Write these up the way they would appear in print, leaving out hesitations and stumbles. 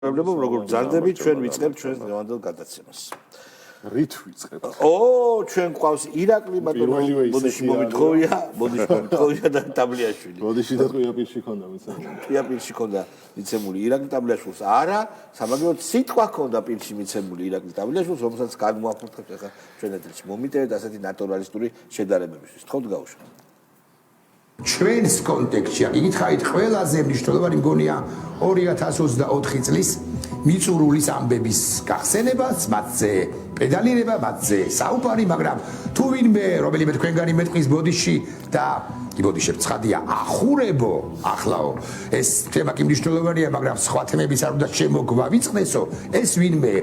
მაყურებლებო, როგორ ბრძანდებით, ჩვენ ვიწყებთ ჩვენს დღევანდელ გადაცემას. რით ვიწყებთ? ჩვენ გვყავს ირაკლი ბატონო, ბოდიში მომითხოვია და ტაბლიაშვილი. ბოდიში და ყიაპირში ქონდა მიცემული. ყიაპირში ქონდა მიცემული ირაკლი ტაბლიაშვილს. არა, სამაგიეროდ სიტყვა ქონდა პირში მიცემული ირაკლი ტაბლიაშვილს, რომელსაც გადმოაფუძნებთ ახლა ჩვენ ეთერში. მომიტევეთ ასეთი ნატურალისტური შედარებებისთვის. თხოვთ გაუშვათ. ჩვენს კონტექსტში იკითხავით ყველაზე მნიშვნელოვანი მგონია 2024 წლის მიწურულის ამბების გახსენებაც, მათზე პედალირება, მათზე საუბარი, მაგრამ თუ ვინმე რომელიმე თქვენგანი მეტყვის ბოდიში და ბოდიშებს ცხადია ახურებო, ახლაო, ეს თემა კი მნიშვნელოვანია, მაგრამ სხვა თემების არ უნდა შემოგვავიწყნესო, ეს ვინმე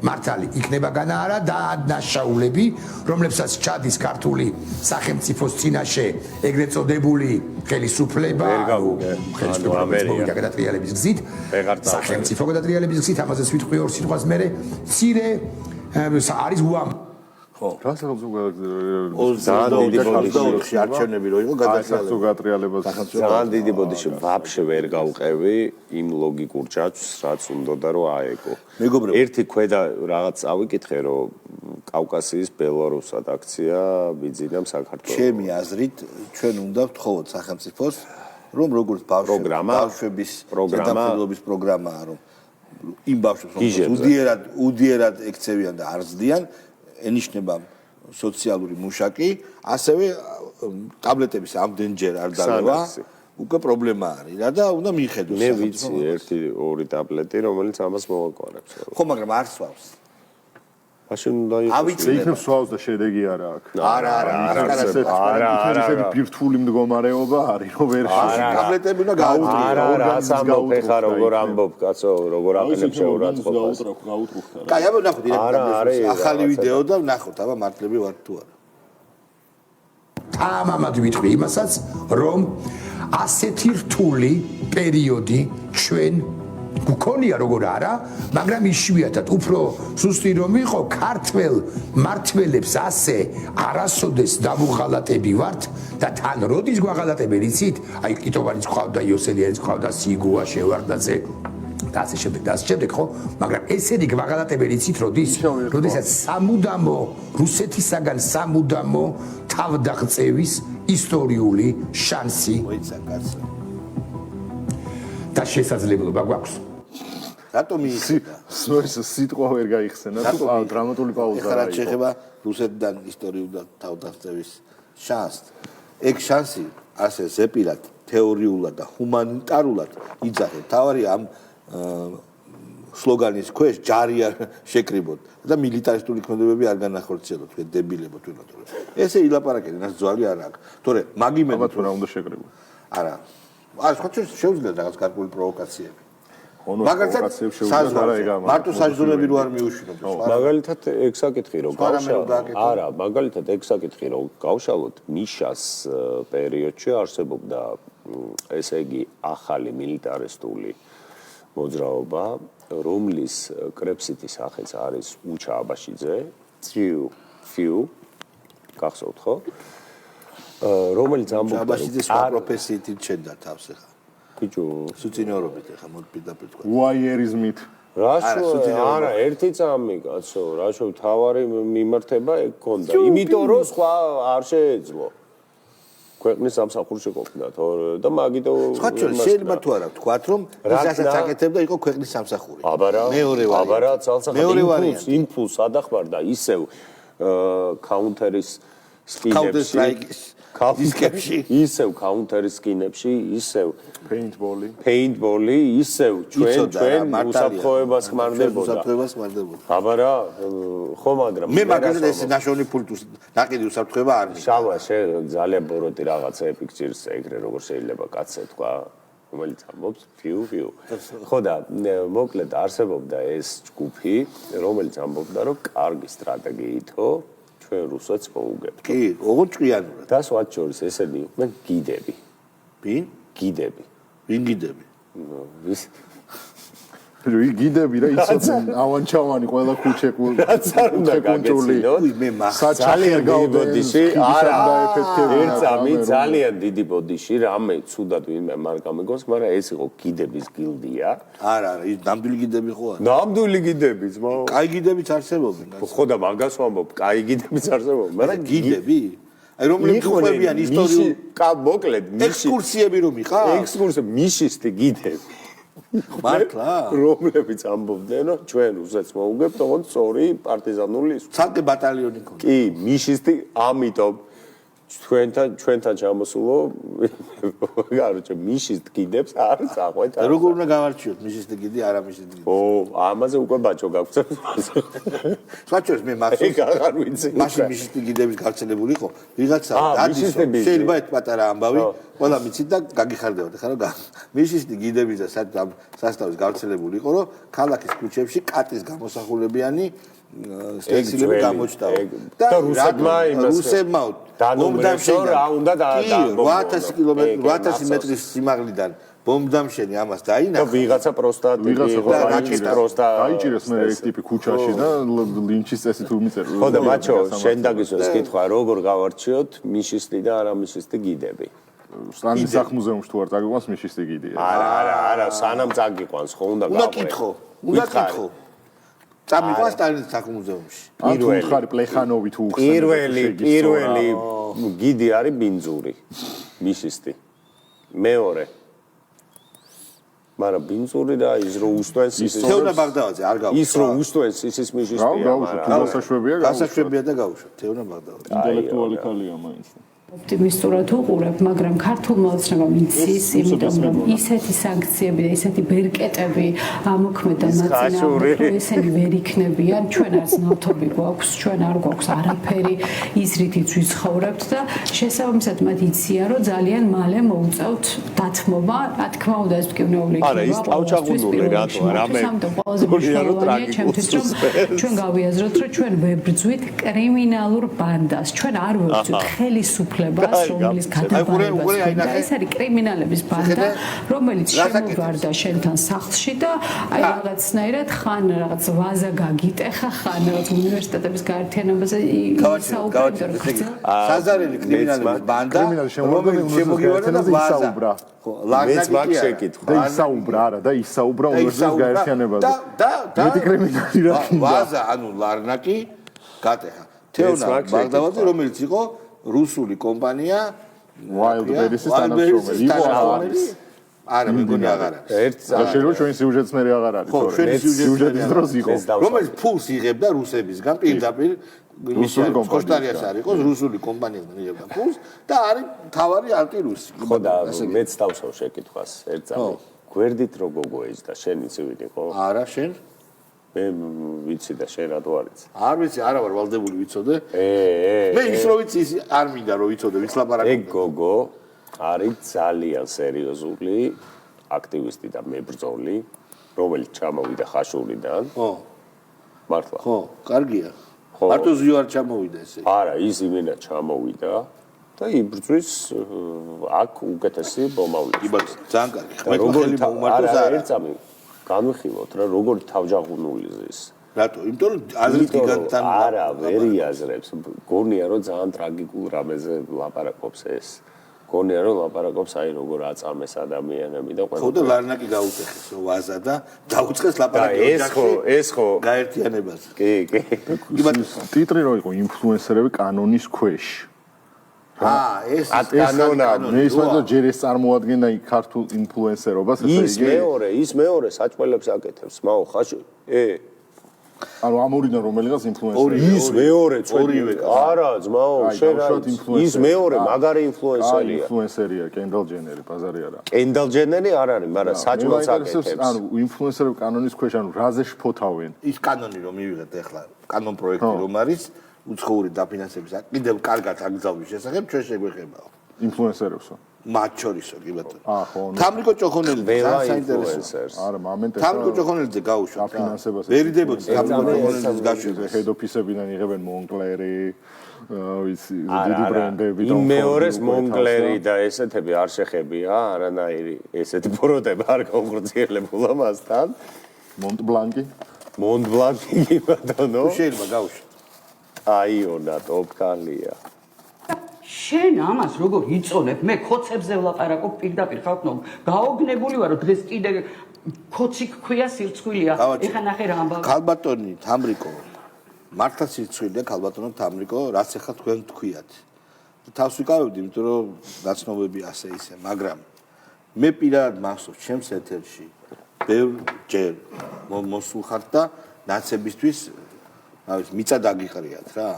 მართალი იქნება განაარა და დანაშაულები, რომლებსაც ჩადის ქართული სახელმწიფოს წინაშე ეგრეთ წოდებული ხელისუფლება, ხელისუფლების გადატრიალების გზით, სახელმწიფო გადატრიალების გზით, ამაზეც ვიტყვი ორ სიტყვას მერე, მცირე არის უამ რა სახელმწიფო ძალიან დიდი ბოდიში არჩევნები რო იყო გადატრიალებას ძალიან დიდი ბოდიში ვაფშე ვერ გავყევი იმ ლოგიკურ ჯაჭვს რაც უნდა რომ აეგო ერთი ქვედა რაღაც წავიკითხე რომ კავკასიის ბელარუსად აქცია ბიძინამ საქართველოს ჩემი აზრით ჩვენ უნდა ვთხოვოთ სახელმწიფოს რომ როგორც ბავშვების პროგრამის პროგრამაა რომ იმ ბავშვებს უდიერად ექცევიან და არ ზდიან ენიშნება სოციალური მუშაკი, ასევე ტაბლეტების ამდენჯერ არ დავა, უკვე პრობლემა არის რა და უნდა მიხედოს. მე ვიცი 1-2 ტაბლეტი, რომელიც ამას მოვაკვარებს. ხო, მაგრამ არ სვავს. მაშინ უნდა იყოს იქნებ სვავს და შედეგი არა აქვს. არა. ისეთი ბირთვული მდგომარეობა არის, რომ ვერ ტაბლეტები უნდა გაუწრო. არა, ამბობ ხა როგორ ამბობ, კაცო, როგორ აყენებ შეურაცხყოფას. კაი, აბა ნახოთ ირაკლი ახალი ვიდეო და ნახოთ, აბა მართლები ვარ თუ არა. თამამად ვიტყვი იმასაც, რომ ასეთი რთული პერიოდი ჩვენ გქონია როგორ არა, მაგრამ იშვიათად უფრო სუსტი რომ იყო ქართველ მართველებს ასე არასოდეს დავუღალატები ვართ და თან როდის გვაღალატებელი იცით? აი კიტოვანის ყავდა, იოსელიანის ყავდა, სიგუა შევარდაძე და ასე შემდეგ, ხო? მაგრამ ესენი გვაღალატებელი იცით როდესაც სამუდამო რუსეთისაგან სამუდამო თავდაღწევის ისტორიული შანსი და შესაძლებლობა გვაქვს. რატომ იხსნა? სიტყვა ვერ გაიხსენა, თუ დრამატული პაუზა არა. ეხლა შეიძლება რუსეთიდან ისტორიული თავდაღწევის შანსს. ეგ შანსი ასე ზეპირად, თეორიულად და ჰუმანიტარულად იძახეთ. თავარი ამ სლოგანის ქვეშ ჯარი არ შეკრიბოთ და მილიტარისტული ქმედებები არ განახორციელოთ, თქვენ დებილებო თუნდაც. ესე ილაპარაკეთ, რაც ძვალი არ აქვს. თორე მაგიმედი თუ რა უნდა შეკრიბოთ? არა. სხვა შეუძლია რაღაც გარკვეული პროვოკაციები. მაგალითად მარტო საჯდომები რო არ მიუშინოთ. მაგალითად ეგ საკითხი რომ გავშალოთ. არა, მაგალითად ეგ საკითხი რომ გავშალოთ მიშას პერიოდში არსებობდა ესე იგი ახალი მილიტარისტული მოძრაობა, რომლის კრეფსიტის სახეც არის უჩა აბაშიძე, ფიუ გახსოვთ ხო? რომელიც ამბობდა აბაშიძეს პროფესიით ირჩენდა თავს ახლა. ბიჭო, სუცინეორობით ახლა მოდი პირდაპირ თქვა. უაიერიზმით. არა, ერთი წამი კაცო, რაშო თავარი მიმართება ეგ ქონდა. იმიტომ რომ სხვა არ შეეძლო. ქვეყნის სამსახურში ყოფნა და მაგიტო სხვა შეიძლება თუ არა ვთქვათ რომ რასაც აკეთებდა იყო ქვეყნის სამსახური. მეორე ვარიანტი. იმპულს ადახმარდა ისევ კაუნტერის სკინებში, ისევ კაუნტერის სკინებში, ისევ პეინტბოლი, ისევ ჩვენ უსაფრთხოებას ხმარდებოდა. აბა რა, ხო მაგრამ მე მაგალითად ეს ნაშოვნი ფულტუს ნაკიდი უსაფრთხოება არ მინდა. შავა ძალიან ბოროტი რაღაცა ეპიქცირს ეგრე როგორ შეიძლება კაცზე თქვა, რომელიც ამბობს ფიუ. ხო და მოკლედ არსებობდა ეს ჯგუფი, რომელიც ამბობდა რომ კარგი სტრატეგიითო ჩვენ რუსეთს მოუგებთ. კი, ოღონდ ჭკვიანურად. და სხვა შორის ესენი იყვნენ გიდები. ვინ? გიდები. ვინ გიდები? გიდები რა იცოდნენ ავანჩავანი ყველა ქუჩე რაც არ უნდა გაგეცინოთ მე ძალიან დიდი ბოდიში არა ერთამი ძალიან დიდი ბოდიში რამე ცუდად ვინმე არ გამიგოს მაგრამ ეს იყო გიდების გილდია არა ის ნამდვილი გიდები ხო არა ნამდვილი გიდები ძმა კაი გიდებიც არსებობენ ხო და მაგას ვამბობ კაი გიდებიც არსებობენ მაგრამ გიდები აი რომლებიც უყვებიან ისტორიულ მოკლედ ექსკურსიები რომ იყავს ექსკურსია მიშისტი გიდები მართლა რომლებიც ამბობდნენ რომ ჩვენ რუსეთს მოუგებთ ოღონდ სწორი პარტიზანული ცალკე ბატალიონი ქონდა კი მიშისტი ამიტომ ჩვენთან ჩამოსულო გარჩე მიშისტ გიდებს არის აღვეთ როგორ უნდა გავარჩიოთ მიშისტი გიდი არა მიშისტი გიდი ო ამაზე უკვე ბაჭო გაქვს საჩვენს მე მახსოვს ეგ აღარ ვიცი მაშინ მიშისტი გიდების გავრცელებული იყო ვიღაცა დადის შეიძლება ერთ პატარა ამბავი ყველა მიცით და გაგიხარდებათ ხა რომ მიშისტი გიდების და სასტავის გავრცელებული იყო რომ ქალაქის ქუჩებში კატის გამოსახულებიანი სტექსილები გამოჩნდა და რუსებმა დანომრებსო რა უნდა და 8000 კილომეტრი 8000 მეტრის სიმაღლიდან ბომბდამშენი ამას დაინახა და ვიღაცა პროსტა დაიჭირეს მე ეს ტიპი ქუჩაში და ლინჩის წესი თუ მიწერს ხო და მაჩო შენ დაგისვეს კითხვა როგორ გავარჩიოთ მიშისტი და არა მიშისტი გიდები სტალინის სახლ-მუზეუმში თუ არ წაგიყვანს მიშისტი გიდია არა სანამ წაგიყვანს ხო უნდა კითხო წამიყვანს სტალინის სახლ-მუზეუმში თუ ხარ პლეხანოვი თუ პირველი გიდი არის ბინძური მიშისტი მეორე მაგრამ ბინძური და ის რო უსტვენს ის თეონა ბაგდავაძე არ გავუშვ ის რო უსტვენს ის მიშისტია მაგრამ გასაშვებია და გავუშვ თეონა ბაგდავაძე ინტელექტუალი ხალია მაინც ოპტიმისტურად უყურებ, მაგრამ ქართულმა ოცნებამ იცის, იმიტომ რომ ისეთი სანქციები და ისეთი ბერკეტები ამოქმედა ნაციონალურად, ესენი ვერ იქნებიან, ჩვენ არც ნავთობი გვაქვს, ჩვენ არ გვაქვს არაფერი, ის რითიც ვიცხოვრებთ და შესაბამისად მათ იციან, რომ ძალიან მალე მოუწევთ დათმობა, რა თქმა უნდა ეს მკვნეული იქნება. არა, ის თავჩაღუნული რატო რამე ჩემთვის რომ ჩვენ გავიაზროთ, რომ ჩვენ ვებრძვით კრიმინალურ ბანდას, ჩვენ არ ვებრძვით ხელისუფლებას რომელიც გადაბარებას ეს არის კრიმინალების ბანდა რომელიც შემოვარდა შენთან სახლში და აი რაღაცნაირად ხან რაღაც ვაზა გაგიტეხა ხან რაღაც უნივერსიტეტების გაერთიანებაზე საუბრობენ საზარელი კრიმინალების ბანდა რომელიც შემოგივარდა და ვაზა მეც მაგ შეკითხვა და ისაუბრა არა და ისაუბრა უნივერსიტეტის გაერთიანებაზე და მეტი კრიმინალი რა ვაზა ანუ ლარნაკი გატეხა თეონა ბაგდავაძე რომელიც იყო რუსული კომპანია Wildberries-ის თანამშრომელი იყო არა მეგონი აღარ არის შეიძლება ჩვენ სიუჟეტს მე აღარ არის თორე სიუჟეტის დროს იყო რომელიც ფულს იღებდა რუსებისგან პირდაპირ კოშტარიას არის იყო რუსული კომპანიიდან იღებდა ფულს და არის თავარი ანტირუსი ხო და მეც დავსვავ შეკითხვას ერთ წამი გვერდით რო გოგოეჯდა შენ იცი ვინ იყო არა შენ მე ვიცი და შენ რატო არ იცი? არ ვიცი, არა ვარ ვალდებული ვიცოდე. მე ის რო ვიცი, ის არ მინდა რომ ვიცოდე, ვის ლაპარაკობ. ეგ გოგო არის ძალიან სერიოზული აქტივისტი და მებრძოლი, რომელიც ჩამოვიდა ხაშურიდან. ხო. მართლა. ხო, კარგია. მარტო ზიო არ ჩამოვიდა ესე. არა, ის იმენა ჩამოვიდა და იბრძვის აქ უკეთესი მომავლის. იბათ, ძალიან კარგი. მე ხელი მომარტოს არა. ერთამი განვიხილოთ რა როგორ თავჯაღუნული ზის რატო? იმიტომ რომ აზრით გიგანტთან არა ვერ იაზრებს გონია რომ ძალიან ტრაგიკულ რამეზე ლაპარაკობს ეს გონია რომ ლაპარაკობს აი როგორ აწამეს ადამიანები და ყველა ხო და ლარნაკი გაუტეხეს ვაზა და დაუწყეს ლაპარაკი ეს ხო გაერთიანებაზე კი ტიტრი რო იყო ინფლუენსერები კანონის ქვეშ ეს კანონა მე ისმენდა ჯერ ეს წარმოადგენდა ქართულ ინფლუენსერობას ის მეორე საჭმელებს აკეთებს მაო ხაში ანუ ამორიდან რომელიღაც ინფლუენსერი ის მეორე ორივე არა ძმაო შენ ის მეორე მაგარი ინფლუენსერია ინფლუენსერია კენდალ ჯენერი ბაზარი არა კენდალ ჯენერი არ არის მაგრამ საჭმელს აკეთებს ანუ ინფლუენსერები კანონის ქვეშ ანუ რაზე შფოთავენ ის კანონი რომ მივიღეთ ახლა კანონ პროექტი რომ არის უცხოური დაფინანსების კიდევ კარგად აკრძალვის შესახებ ჩვენ შეგვეხებაო ინფლუენსერებსო მათ შორისო კი ბატონო თამრიკო ჭოხონელიძე საინტერესო არა მომენტი თამრიკო ჭოხონელიძე გაუშვათ დაფინანსებას ვერიდებოდი თამრიკო ჭოხონელიძეს გაშვებას ჰედ ოფისებიდან იღებენ მონკლერი ვიცი დიდი ბრენდები და მეორეს მონკლერი და ესეთები არ შეხებია არანაირი ესეთი პროდუქტები არ გაუღრციელებულა მასთან მონტბლანკი. მონტბლანკი კი ბატონო. შეიძლება გავუშვი. აიონა ტოპკალია. შენ ამას როგორ იწონებ? მე ხოცებზე ვლაპარაკობ პირდაპირ ხალხო. გაოგნებული ვარო დღეს კიდე ხოცი ქვია სირცხვილია. ეხა ნახე რა ამბავი. ქალბატონი თამრიკო მართლა სირცხვილია ქალბატონო თამრიკო, რაც ეხლა თქვენ თქვიათ. თავს ვიკავებდი, იმიტომ რომ დაცნობები ასე ისე, მაგრამ მე პირადად მახსოვს ჩემს ეთერში ბევრჯერ მოსულ ხართ და ნაცებისთვის მიწა დაგიყრიათ რა.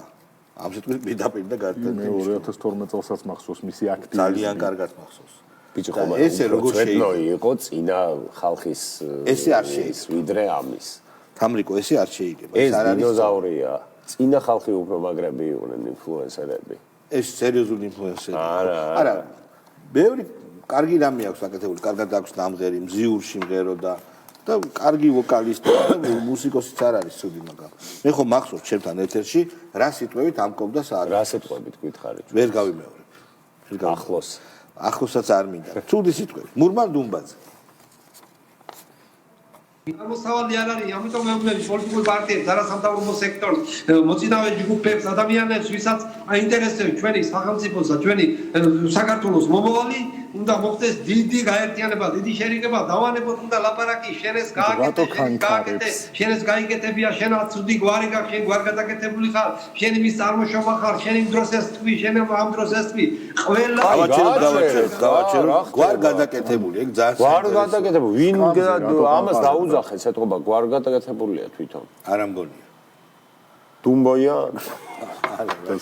ამ სიტყვის პირდაპირ და მე 2012 წელსაც მახსოვს მისი აქტივიზმი. ძალიან კარგად მახსოვს. ბიჭო ხომ ესე როგორ შეიძლება იყო წინა ხალხის ესე არ შეიძლება ვიდრე ამის. თამრიკო ესე არ შეიძლება. ეს დინოზავრია. წინა ხალხი უფრო მაგრები იყვნენ ინფლუენსერები. ეს სერიოზული ინფლუენსერი. არა. ბევრი კარგი რამე აქვს აკეთებული, კარგად აქვს ნამღერი, მზიურში მღერო და კარგი ვოკალისტი და მუსიკოსიც არ არის ცუდი, მაგრამ მე ხომ მახსოვს ჩემთან ეთერში რა სიტყვებით ამკობდა საათი. რა სიტყვებით გითხარით? ვერ გავიმეორებ. ახლოს. ახლოსაც არ მინდა. ცუდი სიტყვები. მურმან დუმბაძე. ამოსავალი არ არის, ამიტომ მეუბნები პოლიტიკურ პარტიებს, არასამთავრობო სექტორს, მოწინავე ჯგუფებს, ადამიანებს, ვისაც აინტერესებს ჩვენი სახელმწიფოს და ჩვენი საქართველოს მომავალი, უნდა მოხდეს დიდი გაერთიანება, დიდი შერიგება, დავანებოთ უნდა ლაპარაკი, შენეს გააკეთე, შენეს გაიგეთებია, შენ აცუდი გვარი გაქვს, შენ გვარ გადაკეთებული ხარ, შენ იმის წარმოშობა ხარ, შენ იმ დროს ეს თქვი, შენ ამ დროს ეს თქვი. ყველა გავაჩერო, გვარ გადაკეთებული, ეგ ძალიან გვარ გადაკეთებული, ვინ ამას დაუძახეს ეთყობა, გვარ გადაკეთებულია თვითონ. არა მგონია. დუმბოია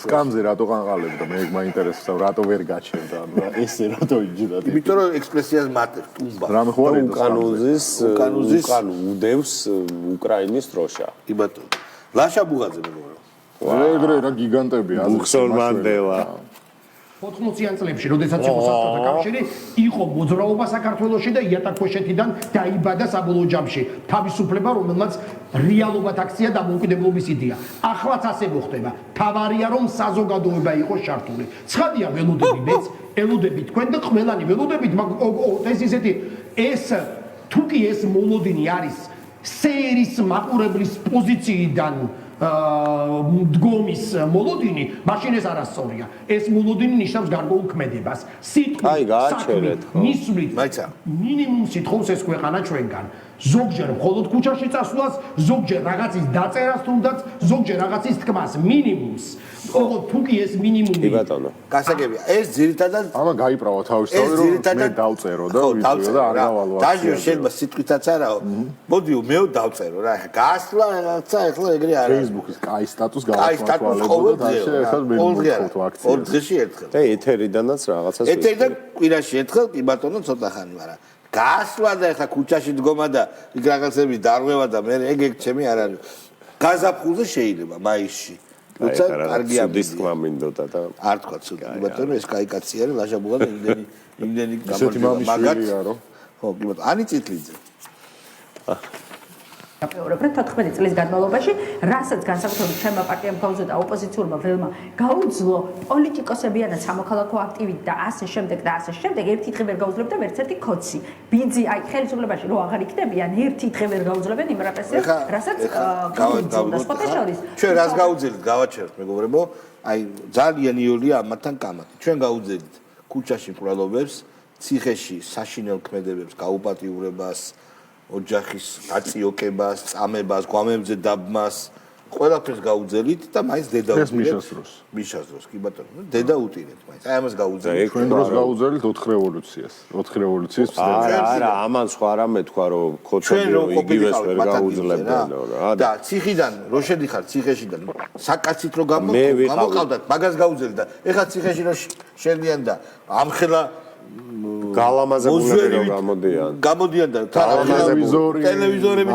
სკამზე რატო ყანყალებდა მე მაინტერესებს რატო ვერ გაჩერდა ესე რატო იჯდა იმიტომ რომ ექსპრესიას მატებს ტუმბა რამე ხო არის უკან უდევს უკრაინის დროშა კი ბატონო ლაშა ბუღაძე მეგობრებო ეგრე რა გიგანტებია ნელსონ მანდელა 80-იან წლებში, როდესაც იყო საბჭოთა კავშირი, იყო მოძრაობა საქართველოში და იატაკქვეშეთიდან დაიბადა საბოლოო ჯამში თავისუფლება, რომელმაც რეალობად აქცია დამოუკიდებლობის იდეა. ახლაც ასე მოხდება. თავარია რომ საზოგადოება იყოს ჩართული. ცხადია ველოდები მეც, ელოდები თქვენ და ყველანი ველოდებით, მაგრამ ეს ისეთი ეს თუკი ეს მოლოდინი არის სეერის მაყურებლის პოზიციიდან დგომის მოლოდინი, მაშინ ეს არასწორია. ეს მოლოდინი ნიშნავს გარკვეულ ქმედებას. სიტყვა, საქმე, მისვლით, მინიმუმ სიტყვას ეს ქვეყანა ჩვენგან. ზოგჯერ მხოლოდ ქუჩაში წასვლას, ზოგჯერ რაღაცის დაწერას თუნდაც, ზოგჯერ რაღაცის თქმას, მინიმუმს. ოღონდ თუკი ეს მინიმუმი. კი ბატონო. გასაგებია, ეს ძირითადად ამა გაიправა თავისთავად რომ მე დავწერო და ვიდეო და არ გავალო. დაჟე შეიძლება სიტყვითაც არაო. მოდიო მე დავწერო რა, გასვლა რაღაცა ეხლა ეგრე არა. Facebook-ის კაი სტატუს გავაკეთებდა და ეხლა მე მოვხოთ აქცია. ორ დღეში ერთხელ. და ეთერიდანაც რაღაცას ეთერიდან კვირაში ერთხელ კი ბატონო ცოტა ხანი, მაგრამ გასვლა და ეხლა ქუჩაში დგომა და იქ რაღაცები დარღვევა და მე ეგ ჩემი არ არის. გაზაფხულზე შეიძლება მაისში. როცა კარგია მისკმა მინდოდა და არ თქვა ცუდი ბატონო ეს კაი კაცი არის ლაშა ბუღაძე იმდენი ისეთი მამიშვილია რომ ხო კი ბატონო ანი წითლიძე აფეორებდა 14 წლის განმავლობაში, რასაც განსაკუთრებით ჩემმა პარტიამ გაუძლო და ოპოზიციურმა ველმა გაუძლო პოლიტიკოსებიანად სამოქალაქო აქტივით და ასე შემდეგ და ასე შემდეგ ერთი დღე ვერ გაუძლებდა ვერც ერთი კოცი. ბიძი აი ხელისუფლებაში რო აღარ იქნებიან, ერთი დღე ვერ გაუძლებენ იმ რეპრესიებს, რასაც გაუძლო სხვათა შორის. ჩვენ რას გაუძლებთ გავაჩეროთ მეგობრებო, აი ძალიან იოლია ამათთან კამათი. ჩვენ გაუძლებთ ქუჩაში მკვლელობებს, ციხეში საშინელ ქმედებებს, გაუპატიურებას ოჯახის აწიოკებას, წამებას, გვამებზე დაბმას, ყველაფერს გაუძელით და მაინც დედა უტირეთ. მიშას დროს, კი ბატონო, დედა უტირეთ მაინც. აი ამას გაუძელით. ჩვენ დროს გაუძელით 4 რევოლუციას. 4 რევოლუციის არა, ამან სხვა რამე თქვა რომ ხოთები იგივეს ვერ გაუძლებდნენ რა. და ციხიდან რო შედიხარ ციხეშიდან, საკაცით რო გამოყავდათ, მაგას გაუძელით და ეხლა ციხეში რო შედიან და ამხელა გალამაზებულები რომ გამოდიან და ტელევიზორები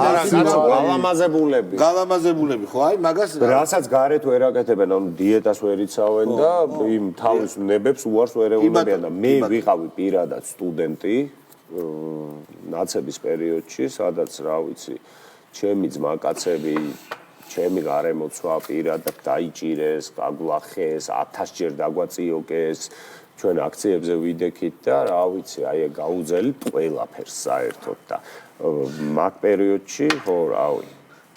გალამაზებულები ხო აი მაგას რასაც გარეთ ვერ აკეთებენ ანუ დიეტას ვერ იცავენ და იმ თავის ნებებს უარს ვერ ეუბნებიან და მე ვიყავი პირადად სტუდენტი ნაცების პერიოდში სადაც რა ვიცი ჩემი ძმაკაცები ჩემი გარემოცვა პირადად დაიჭირეს, გაგვლახეს, 1000 ჯერ დაგვაწიოკეს ჩვენ აქციებზე ვიდექით და რა ვიცი, აი გაუძელით ყველაფერს საერთოდ და მაგ პერიოდში ხო რავი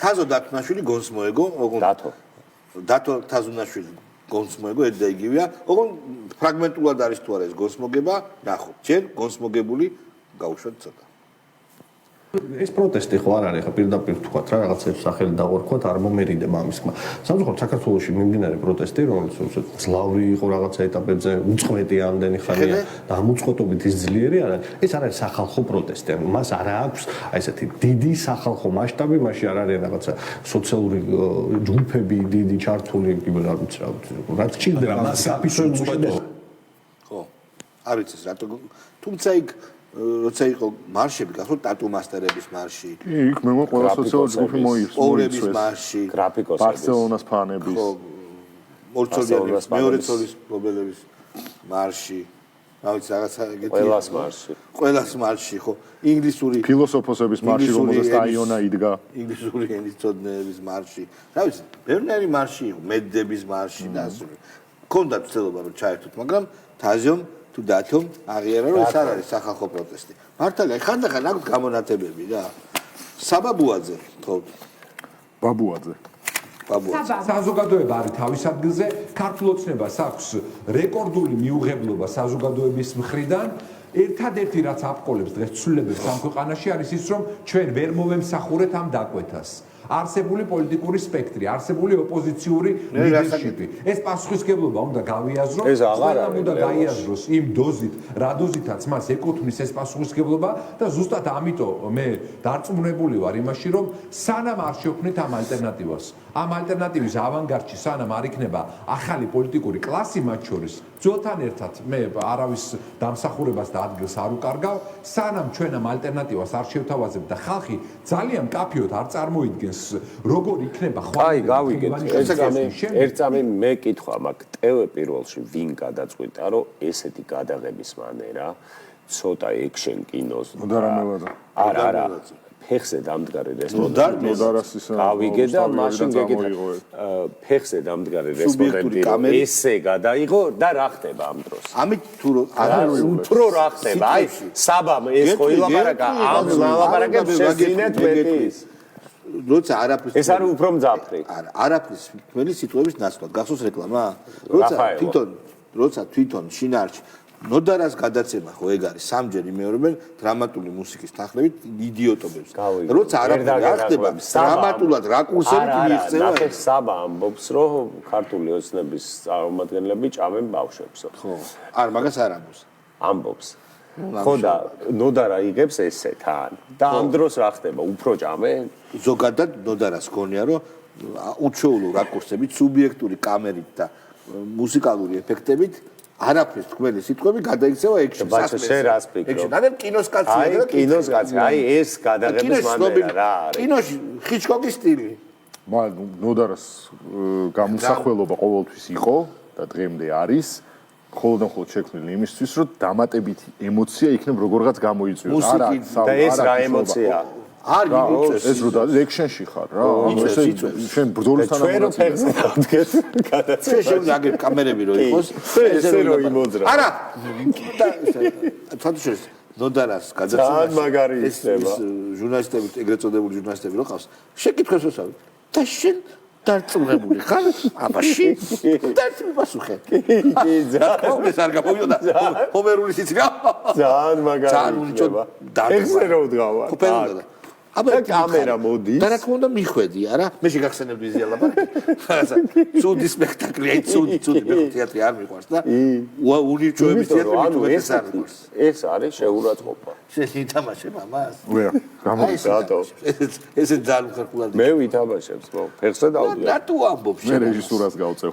თაზო დათუნაშვილი გონს მოეგო დათო თაზუნაშვილი გონს მოეგო ერთ და იგივეა ოღონ ფრაგმენტულად არის თუ არა ეს გონს მოგება ნახო ჯერ გონს მოგებული გაუშვათ ცოტა ეს პროტესტი ხო არ არის ხა პირდაპირ თქვათ რა რაღაცებს სახელი დავარქვათ არ მომერიდება ამის ხმა სამწუხაროდ საქართველოში მიმდინარე პროტესტი რომელიც ძლავრი იყო რაღაცა ეტაპებზე უწყვეტი ამდენი ხანია და ამ უწყვეტობით ის ძლიერი არ არის ეს არ არის სახალხო პროტესტი ანუ მას არ აქვს აი ესეთი დიდი სახალხო მასშტაბი მასში არ არის რაღაცა სოციალური ჯგუფები დიდი ჩართული რა ვიცი რა გჭირდება მას საფიშველი ხო არ ვიცი რატო თუმცა იქ როცა იყო მარშები გახსოვთ ტატუ მასტერების მარში იქ მე ყველა სოციალური ჯგუფი მოიწვეს მარში გრაფიკოსების ბარსელონას ფანების ორცოლიანის მეორე ცოლის მობილების მარში რა ვიცი რაღაცა ეგეთი ყველას მარში ხო ინგლისური ფილოსოფოსების მარში რომელზეც აიონა იდგა ინგლისური ენის მცოდნეების მარში რა ვიცი ბევრი მარში იყო მედდების მარში და ასე ქონდა ცდილობა რომ ჩაერთოთ მაგრამ თაზიომ თუ დათომ აღიარა რომ ეს არ არის სახალხო პროტესტი. მართალია, ხანდახან აქვს გამონათებები რა. საბაბუაძე, ხო? ბაბუაძე. საზოგადოება არის თავის ადგილზე, ქართულ ოცნებას აქვს რეკორდული მიუღებლობა საზოგადოების მხრიდან. ერთადერთი რაც აბყოლებს დღეს ცვლილებებს ამ ქვეყანაში არის ის რომ ჩვენ ვერ მოვემსახურეთ ამ დაკვეთას. არსებული პოლიტიკური სპექტრი, არსებული ოპოზიციური ლიდერშიპი. ეს პასუხისმგებლობა უნდა გავიაზროს, ყველა უნდა გაიაზროს იმ დოზით, რა დოზითაც მას ეკუთვნის ეს პასუხისმგებლობა და ზუსტად ამიტომ მე დარწმუნებული ვარ იმაში, რომ სანამ არ შექმნით ამ ალტერნატივას, ამ ალტერნატივის ავანგარდში სანამ არ იქნება ახალი პოლიტიკური კლასი მათ შორის, ძველთან ერთად მე არავის დამსახურებას და ადგილს არ უკარგავ, სანამ ჩვენ ამ ალტერნატივას არ შევთავაზებთ და ხალხი ძალიან კაფიოდ არ წარმოიდგენს როგორ იქნება ხვალ აი გავიგეთ ერთ წამი მე კითხვა მაქვს ტევე პირველში ვინ გადაწყვიტა რომ ესეთი გადაღების მანერა ცოტა ექშენ კინოს არა ფეხზე დამდგარი რესპონდენტი გავიგე და მაშინ გეკითხა ფეხზე დამდგარი რესპონდენტი ესე გადაიღო და რა ხდება ამ დროს ამით თუ უფრო რა ხდება აი საბამ ეს ხო ილაპარაკა ამ ლაპარაკებს შეძინეთ მეტის როცა არაფრის ეს არის უფრო მძაფრი არა არაფრის თქვენი სიტყვების ნაცვლად გახსოვს რეკლამა როცა თვითონ შინაარჩ ნოდარას გადაცემა ხო ეგ არის სამჯერ იმეორებენ დრამატული მუსიკის თანხლებით იდიოტობებს როცა არაფერი არ ხდება დრამატულად რაკურსებით მიიღწევა ეს საბა ამბობს რომ ქართული ოცნების წარმომადგენლები ჭამენ ბავშვებსო ხო არ მაგას არ ამბობს ხო და ნოდარა იღებს ესე თან და ამ დროს რა ხდება უფრო ჭამენ ზოგადად ნოდარას გონია რომ უჩვეულო რაკურსებით სუბიექტური კამერით და მუსიკალური ეფექტებით არაფრის თქვენი სიტყვები გადაიქცევა ექშენ სასმელს შენ რას ფიქრობ აი კინოს კაცია აი კინოს კაცია აი ეს გადაღების მანერა რა არის კინოში ჰიჩკოკის სტილი მაგრამ ნოდარას გამოსახველობა ყოველთვის იყო და დღემდე არის ხოლმე და ხოლმე შექმნილი იმისთვის რომ დამატებითი ემოცია იქნებ როგორღაც გამოიწვიოს არა და ეს რა ემოცია არ მიწევს ეს რო და ექშენში ხარ რა ესე შენ ბრძოლისთან ჩვენ რო ფეხზე დავდგეთ გადაცემა შეგვიძლია კამერები რო იყოს ესე რო იმოძრა არა თათუშეს ნოდარას გადაცემა ძალიან მაგარი იქნება ჟურნალისტები ეგრეთ წოდებული ჟურნალისტები რო ყავს შეკითხვას ვესწავლე და შენ დარწმუნებული ხარ აბაში და პასუხე ძალიან ეს არ გამოვიდა ჰომერული სიცრა ძალიან მაგარი იქნება ეხზე რო ვდგავარ აბა კამერა მოდის და რა თქმა უნდა მიხვედი არა მე შეგახსენებ ვიზია ლაპარაკი ცუდი სპექტაკლი აი ცუდი მე თეატრი არ მიყვარს და უნიჭოების თეატრი მithumetes არ მიყვარს ეს არის შეურაცხყოფა შენ ითამაშებ ამას ვერა გამოგიტატო ესე ძალიან ხარკულად მე ვითამაშებს მო ფეხზე დავდივარ რატო ამბობ მე რეჟისურას გავწევ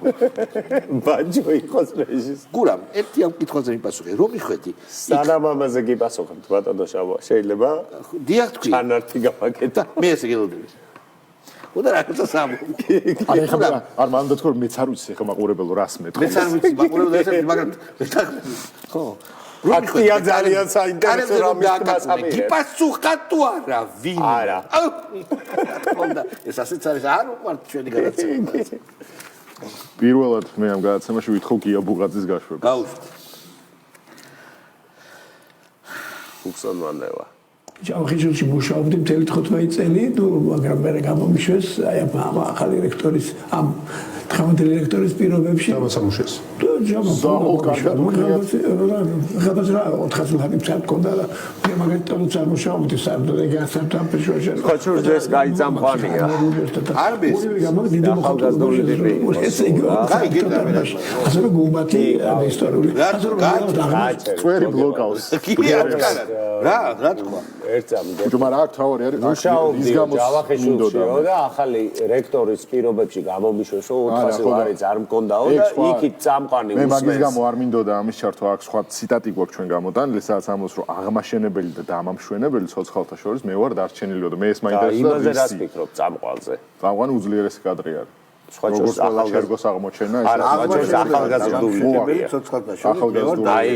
ბაჯო იყოს რეჟისორი გურამ ერთი ამ კითხვაზე მიპასუხე რომ მიხვედი სანამ ამაზე გიპასუხებთ ბატონო შავა შეიძლება დიახ თქვი ჩანართი გავაკეთა მე ესე გელოდები უნდა რაღაცა სამო აი ხა არ მანდა თქო მეც არ ვიცი ხა მაყურებელო რას მეტყვი მეც არ ვიცი მაყურებელო ესეთი მაგრამ ხო აქტია ძალიან საინტერესო რამის მასამი გიპასუხა თუ არა ვინ არა უნდა ეს ასეც არის არ უყვართ ჩვენი გადაცემა პირველად მე ამ გადაცემაში ვითხოვ გია ბუღაძის გაშვებას გაუშვით უქსონ მანევა ჯავახიშვილში მუშაობდი მთელი 15 წელი, მაგრამ მე გამომიშვეს აი ამ ახალი რექტორის ამ თხემური რექტორის პირობებში. სამუშეს. ხადაზრა 400 ლარი ფსად კონდა და მე მაგალითად წარმუშაობდი სარდლეგა სამთამფიშოში. ხოჩურს ეს კაი წამყვანია. არბის ესე იგი კაი გეტა. ასე გუმბათი ისტორიული. წვერი ბლოკავს. რა თქვა? მაგრამ აქ თავი არის მუშაობდი ჯავახიშვილშიო და ახალი რექტორის პირობებში გამომიშვესო 400 ლარი არ მქონდაო და იქით წამყვანი მე მაგის გამო არ მინდოდა ამის ჩართვა აქ სხვა ციტატი გვაქვს ჩვენ გამოდანილი სადაც ამბობს რომ აღმაშენებელი და დამამშვენებელი ცოცხალთა შორის მე ვარ დარჩენილიო და მე ეს მაინტერესებს იმაზე რას ფიქრობ წამყვალზე წამყვანი უძლიერესი კადრი არის სხვა შორის ახალგაზრდოს აღმოჩენა ეს არის ახალგაზრდული ცოცხალთა შორის ახალგაზრდული აი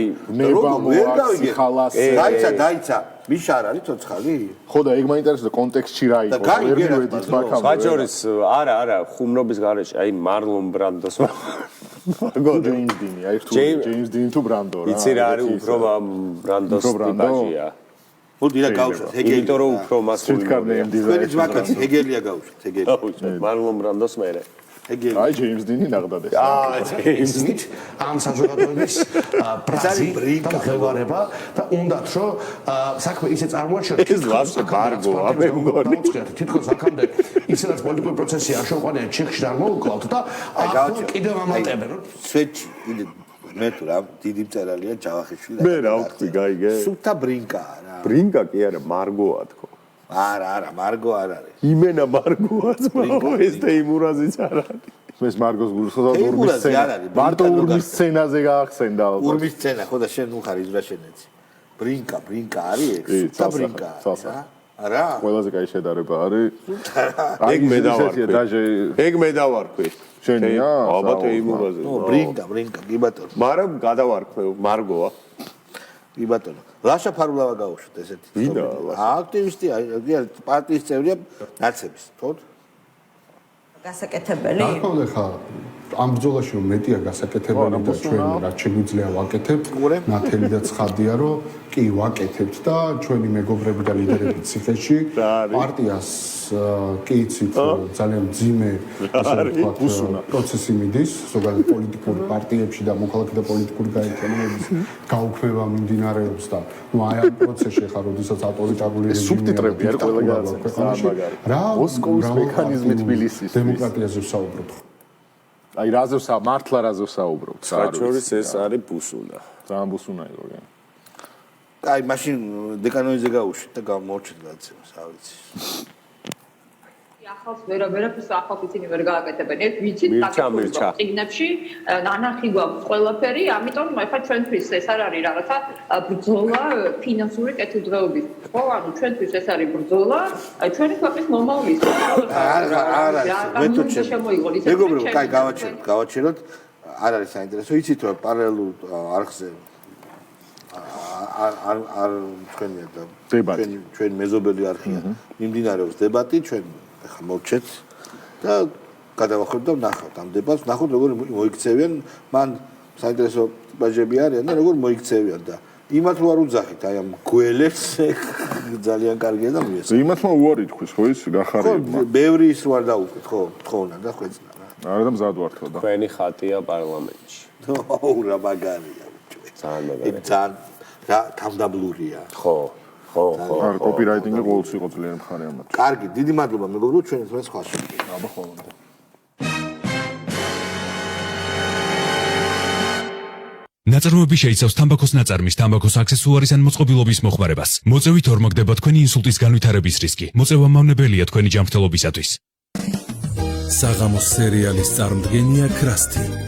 დაიცა მიშა არ არის ცოცხალი? ხო და ეგ მაინტერესებს კონტექსტში რა იყო ვერ მივედით მაგამ სხვა შორის არა ხუმრობის გარეშე აი მარლონ ბრანდოს ჯეიმს დინი აი ჯეიმს დინი თუ ბრანდო რა იცი რა არის უფრო ბრანდოს ტიპაჟია მოდი რა გავუშვათ ჰეგელი იმიტომ რომ უფრო მასკულინურია თქვენი ძმაკაც ჰეგელია გავუშვათ ჰეგელი მარლონ ბრანდოს მერე აი ჯეიმს დინი ნახდადეს ჯეიმს დინით ამ საზოგადოების პრაცი და ხელვარება და უნდათ რომ საქმე ისე წარმოაჩინოთ ეს ვაფშე მარგოა მე მგონი თითქოს აქამდე ისედაც პოლიტიკური პროცესი არ შეყვანიან ჩიხში არ მოუკლავთ და კიდევ ამატებენ რომ სვეტში მე თუ რა დიდი მწერალია ჯავახიშვილი მე რა ვთქვი გაიგე სუფთა ბრინკაა რა ბრინკა კი არა მარგოა თქო არა მარგო არ არის იმენა მარგოა ძმაო ეს და იმურაზიც არ არის ეს მარგოს გულსა ურმის სცენა მარტო ურმის სცენაზე გაახსენდა ალბათ ურმის სცენა ხო და შენ უხარ იზრაშენეცი ბრინკა არის ეგ სუფთა ბრინკა არა ყველაზე კაი შედარება არის ეგ მე დავარქვი შენია ალბათ იმურაზე ბრინკა კი ბატონო მაგრამ გადავარქვე მარგოა კი ბატონო ლაშა ფარულავა გაუშვით ესეთი ვიდა აქტივისტია პარტიის წევრია ნაცების თქო გასაკეთებელი ახლა ხა ამ ბრძოლაში რომ მეტია გასაკეთებელი და ჩვენ რაც შეგვიძლია ვაკეთებთ ნათელი და ცხადია რომ კი ვაკეთებთ და ჩვენი მეგობრები და ლიდერები ციხეში პარტიას კი იცით ძალიან ძიმე პროცესი მიდის ზოგადად პოლიტიკური პარტიებში და მოქალაქე და პოლიტიკური გაერთიანებების გაუქმება მიმდინარეობს და ნუ აი ამ პროცესში ხარ როდესაც ავტორიტარული რეჟიმი სუბტიტრები არის ყველა გადაცემა რა მოსკოვის მექანიზმი თბილისის დემოკრატიაზე ვსაუბრობთ აი რაზე მართლა რაზე ვსაუბრობთ საჩორის ეს არის ბუსუნა ძალიან ბუსუნა იყო კი აი მაშინ დეკანოიზე გაუშვით და გამორჩეთ გადაცემას რა ვიცი ახალს ვერაფერს ახალს ისინი ვერ გააკეთებენ. ერთ ვიცით საკითხი წიგნებში ნანახი გვაქვს ყველაფერი, ამიტომ ახლა ჩვენთვის ეს არ არის რაღაცა ბრძოლა ფინანსური კეთილდღეობის. ხო, ანუ ჩვენთვის ეს არის ბრძოლა ჩვენი ქვეყნის მომავლის. მეგობრებო, კაი გავაჩეროთ. არ არის საინტერესო, იცით რომ პარალელურ არხზე არ თქვენია და ჩვენ მეზობელი არხია. მიმდინარეობს დებატი, ჩვენ ახლა მოვჩეთ და გადავახვევთ და ვნახავთ ამ დებატს, ვნახავთ როგორ მოიქცევიან, მან საინტერესო ტიპაჟები არიან და როგორ მოიქცევიან და იმათ რო არ უძახით, აი ამ გველებს ძალიან კარგია და მიესწრა. იმათმა უარი თქვის, ხო ის გახარებმა. ხო, ბევრი ის რო არ დაუკვეთ, ხო, თხოვნა და ხვეწნა რა. არა და მზად ვარ თქო და. თქვენი ხატია პარლამენტში. ოუ რა მაგარია. ძალიან მაგარია. ძალიან რა თავდაბლურია. ხო. არა, კოპირაიტინგი ყოველთვის იყო ძალიან მხარე ამათ. კარგი, დიდი მადლობა მეგობრებო, ჩვენ ეს სხვა შეგვიძლია. აბა ხოლმე. ნაწარმოები შეიცავს თამბაქოს ნაწარმის, თამბაქოს აქსესუარის ან მოწყობილობის მოხმარებას. მოწევით ორმაგდება თქვენი ინსულტის განვითარების რისკი. მოწევა მავნებელია თქვენი ჯანმრთელობისათვის. საღამოს სერიალის წარმოდგენია კრასტი.